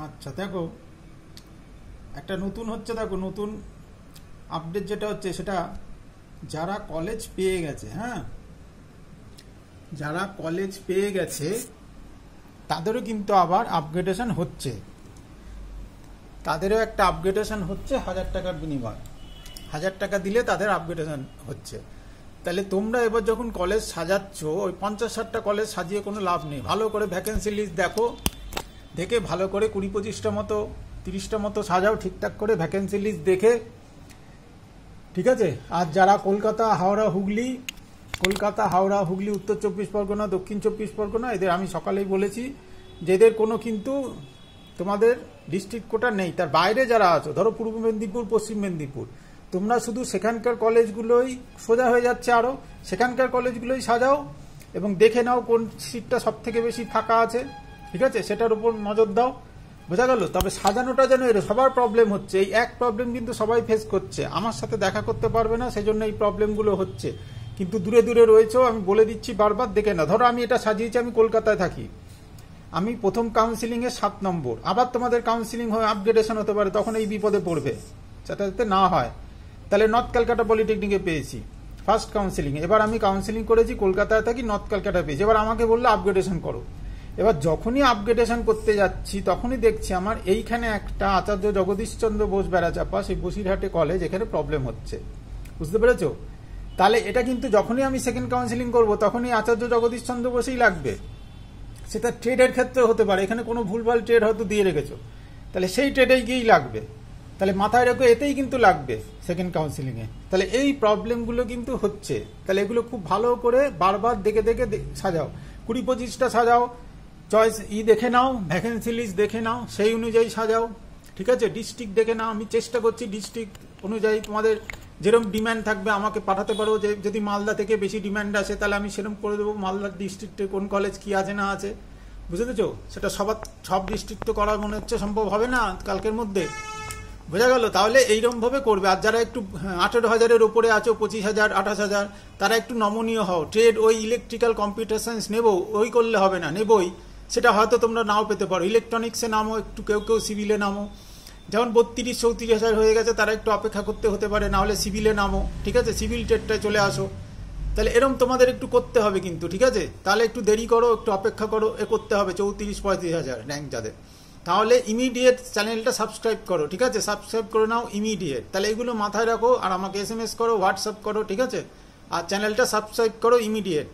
আচ্ছা দেখো, একটা নতুন হচ্ছে, দেখো নতুন আপডেট যেটা হচ্ছে সেটা যারা কলেজ পেয়ে গেছে, হ্যাঁ, যারা কলেজ পেয়ে গেছে তাদেরও কিন্তু আবার আপগ্রেডেশন হচ্ছে, তাদেরও একটা আপগ্রেডেশন হচ্ছে 1000 টাকার বিনিময়। 1000 টাকা দিলে তাদের আপগ্রেডেশন হচ্ছে। তাহলে তোমরা এবার যখন কলেজ সাজাচ্ছ, ওই 50-60টা কলেজ সাজিয়ে কোনো লাভ নেই। ভালো করে ভ্যাকেন্সি লিস্ট দেখো, দেখে ভালো করে 20-25টা মতো 30টা মতো সাজাও ঠিকঠাক করে ভ্যাকেন্সি লিস্ট দেখে, ঠিক আছে। আর যারা কলকাতা হাওড়া হুগলি উত্তর 24 পরগনা দক্ষিণ 24 পরগনা, এদের আমি সকালেই বলেছি যে এদের কোনো কিন্তু তোমাদের ডিস্ট্রিক্ট কোটা নেই। তার বাইরে যারা আছো, ধরো পূর্ব মেদিনীপুর পশ্চিম মেদিনীপুর, তোমরা শুধু সেখানকার কলেজগুলোই সোজা হয়ে যাচ্ছে, আরও সেখানকার কলেজগুলোই সাজাও এবং দেখে নাও কোন সিটটা সব থেকে বেশি ফাঁকা আছে, ঠিক আছে, সেটার উপর নজর দাও। বোঝা গেল? তবে সাজানোটা যেন এর সবার প্রবলেম হচ্ছে, এই এক প্রবলেম কিন্তু সবাই ফেস করছে। আমার সাথে দেখা করতে পারবে না, সেই জন্য এই প্রবলেমগুলো হচ্ছে, কিন্তু দূরে দূরে রয়েছেও আমি বলে দিচ্ছি বারবার, দেখে না। ধরো আমি এটা সাজিয়েছি, আমি কলকাতায় থাকি, আমি প্রথম কাউন্সিলিংয়ে 7 নম্বর, আবার তোমাদের কাউন্সিলিং হয়ে আপগ্রেডেশন হতে পারে, তখন এই বিপদে পড়বে, সেটা যাতে না হয়। তাহলে নর্থ ক্যালকাটা পলিটেকনিকে পেয়েছি ফার্স্ট কাউন্সিলিং, এবার আমি কাউন্সিলিং করেছি কলকাতায় থাকি, নর্থ ক্যালকাটা পেয়েছি, এবার আমাকে বললো আপগ্রেডেশন করো। এবার যখনই আপগ্রেডেশন করতে যাচ্ছি তখনই দেখছি আমার এইখানে একটা আচার্য জগদীশচন্দ্র বোস বেড়াচাপা, সেই বসিরহাটে কলেজ, এখানে প্রবলেম হচ্ছে। বুঝতে পেরেছো? তাহলে এটা কিন্তু যখনই আমি সেকেন্ড কাউন্সিলিং করব তখনই আচার্য জগদীশচন্দ্র বোসই লাগবে। সেটা ট্রেডের ক্ষেত্রে হতে পারে, এখানে কোনো ভুলভাল ট্রেড হয়তো দিয়ে রেখেছো, তাহলে সেই ট্রেডেই গিয়েই লাগবে। তাহলে মাথায় রেখো এতেই কিন্তু লাগবে সেকেন্ড কাউন্সিলিংয়ে। তাহলে এই প্রবলেমগুলো কিন্তু হচ্ছে, তাহলে এগুলো খুব ভালো করে বারবার দেখে দেখে সাজাও, 20-25টা সাজাও, চয়েস দেখে নাও, ভ্যাকেন্সি লিস্ট দেখে নাও, সেই অনুযায়ী সাজাও, ঠিক আছে। ডিস্ট্রিক্ট দেখে নাও, আমি চেষ্টা করছি ডিস্ট্রিক্ট অনুযায়ী তোমাদের যেরকম ডিম্যান্ড থাকবে আমাকে পাঠাতে পারো, যে যদি মালদা থেকে বেশি ডিম্যান্ড আসে তাহলে আমি সেরকম করে দেবো, মালদা ডিস্ট্রিক্টে কোন কলেজ কি আছে না আছে, বুঝতে পেরেছো? সেটা সব ডিস্ট্রিক্ট তো করা মনে হচ্ছে সম্ভব হবে না কালকের মধ্যে, বোঝা গেল? তাহলে এইরকমভাবে করবে। আর যারা একটু 18,000-এর উপরে আছো, 25,000 28,000, তারা একটু নমনীয় হও। ট্রেড ওই ইলেকট্রিক্যাল কম্পিউটার সায়েন্স নেবো, ওই করলে হবে না, নেবই, সেটা হয়তো তোমরা নাও পেতে পারো। ইলেকট্রনিক্সে নামো, একটু কেউ কেউ সিভিলে নামো, যেমন 32-34,000 হয়ে গেছে তারা একটু অপেক্ষা করতে হতে পারে, না হলে সিভিলে নামো, ঠিক আছে, সিভিল ট্রেডটায় চলে আসো। তাহলে এরকম তোমাদের একটু করতে হবে কিন্তু, ঠিক আছে। তাহলে একটু দেরি করো, একটু অপেক্ষা করো, করতে হবে 34-35,000 র্যাঙ্ক যাদের। তাহলে ইমিডিয়েট চ্যানেলটা সাবস্ক্রাইব করো, ঠিক আছে, সাবস্ক্রাইব করে নাও ইমিডিয়েট। তাহলে এগুলো মাথায় রাখো, আর আমাকে SMS করো, হোয়াটসঅ্যাপ করো, ঠিক আছে, আর চ্যানেলটা সাবস্ক্রাইব করো ইমিডিয়েট।